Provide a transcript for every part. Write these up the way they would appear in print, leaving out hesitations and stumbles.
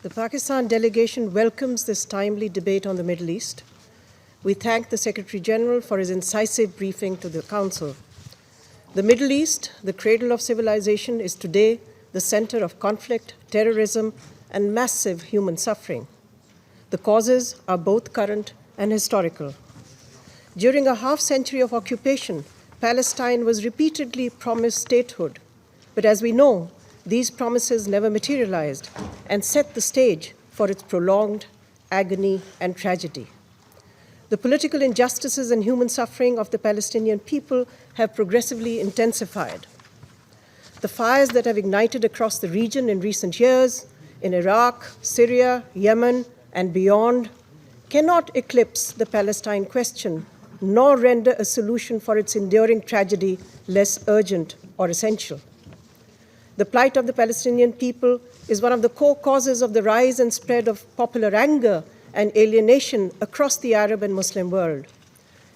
The Pakistan delegation welcomes this timely debate on the Middle East. We thank the Secretary General for his incisive briefing to the Council. The Middle East, the cradle of civilization, is today the center of conflict, terrorism, and massive human suffering. The causes are both current and historical. During a half-century of occupation, Palestine was repeatedly promised statehood. But as we know, these promises never materialized and set the stage for its prolonged agony and tragedy. The political injustices and human suffering of the Palestinian people have progressively intensified. The fires that have ignited across the region in recent years, in Iraq, Syria, Yemen, and beyond, cannot eclipse the Palestine question, nor render a solution for its enduring tragedy less urgent or essential. The plight of the Palestinian people is one of the core causes of the rise and spread of popular anger and alienation across the Arab and Muslim world.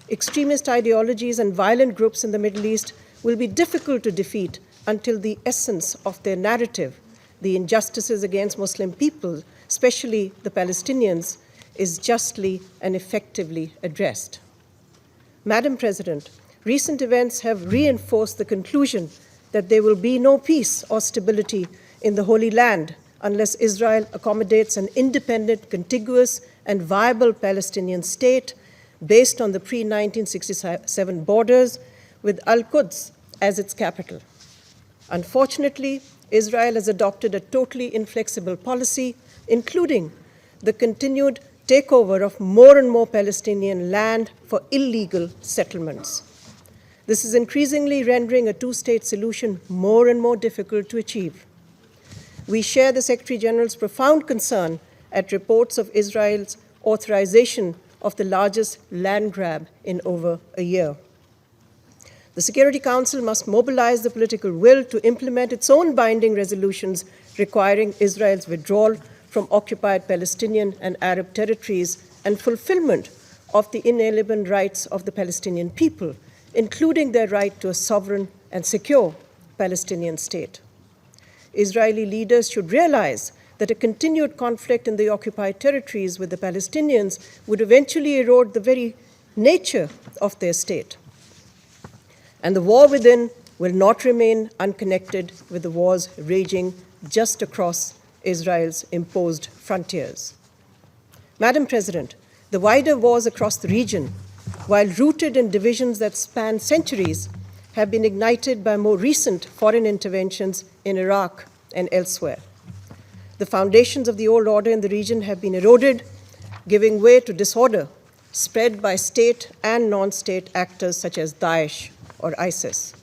Extremist ideologies and violent groups in the Middle East will be difficult to defeat until the essence of their narrative, the injustices against Muslim people, especially the Palestinians, is justly and effectively addressed. Madam President, recent events have reinforced the conclusion that there will be no peace or stability in the Holy Land unless Israel accommodates an independent, contiguous, and viable Palestinian state based on the pre-1967 borders with Al-Quds as its capital. Unfortunately, Israel has adopted a totally inflexible policy, including the continued takeover of more and more Palestinian land for illegal settlements. This is increasingly rendering a two-state solution more and more difficult to achieve. We share the Secretary General's profound concern at reports of Israel's authorization of the largest land grab in over a year. The Security Council must mobilize the political will to implement its own binding resolutions requiring Israel's withdrawal from occupied Palestinian and Arab territories and fulfillment of the inalienable rights of the Palestinian people, including their right to a sovereign and secure Palestinian state. Israeli leaders should realize that a continued conflict in the occupied territories with the Palestinians would eventually erode the very nature of their state. And the war within will not remain unconnected with the wars raging just across Israel's imposed frontiers. Madam President, the wider wars across the region, while rooted in divisions that span centuries, have been ignited by more recent foreign interventions in Iraq and elsewhere. The foundations of the old order in the region have been eroded, giving way to disorder spread by state and non-state actors such as Daesh or ISIS.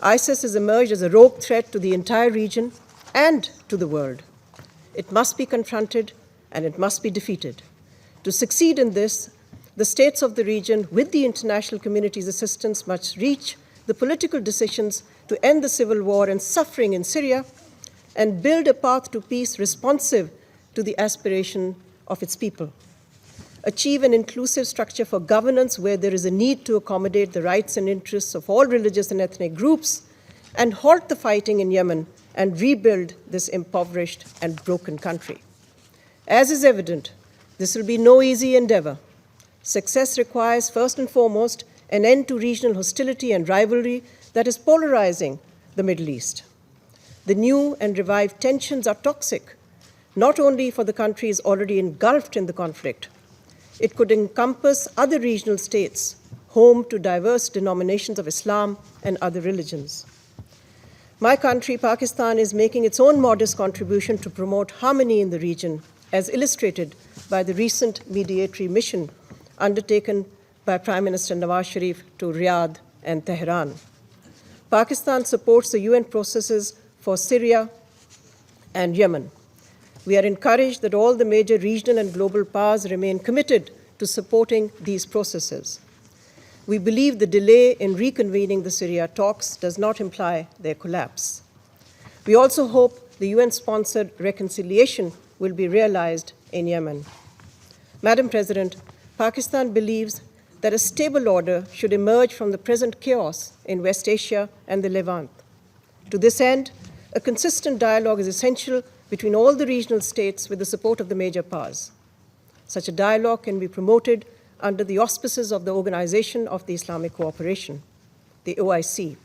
ISIS has emerged as a rogue threat to the entire region and to the world. It must be confronted and it must be defeated. To succeed in this, the states of the region, with the international community's assistance, must reach the political decisions to end the civil war and suffering in Syria and build a path to peace responsive to the aspiration of its people. Achieve an inclusive structure for governance where there is a need to accommodate the rights and interests of all religious and ethnic groups, and halt the fighting in Yemen and rebuild this impoverished and broken country. As is evident, this will be no easy endeavor. Success requires, first and foremost, an end to regional hostility and rivalry that is polarizing the Middle East. The new and revived tensions are toxic, not only for the countries already engulfed in the conflict. It could encompass other regional states, home to diverse denominations of Islam and other religions. My country, Pakistan, is making its own modest contribution to promote harmony in the region, as illustrated by the recent mediatory mission undertaken by Prime Minister Nawaz Sharif to Riyadh and Tehran. Pakistan supports the UN processes for Syria and Yemen. We are encouraged that all the major regional and global powers remain committed to supporting these processes. We believe the delay in reconvening the Syria talks does not imply their collapse. We also hope the UN-sponsored reconciliation will be realized in Yemen. Madam President, Pakistan believes that a stable order should emerge from the present chaos in West Asia and the Levant. To this end, a consistent dialogue is essential between all the regional states with the support of the major powers. Such a dialogue can be promoted under the auspices of the Organization of the Islamic Cooperation, the OIC.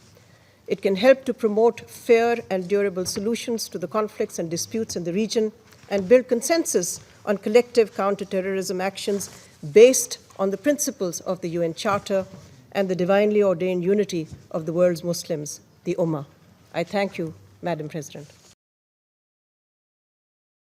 It can help to promote fair and durable solutions to the conflicts and disputes in the region and build consensus on collective counterterrorism actions based on the principles of the UN Charter and the divinely ordained unity of the world's Muslims, the Ummah. I thank you, Madam President.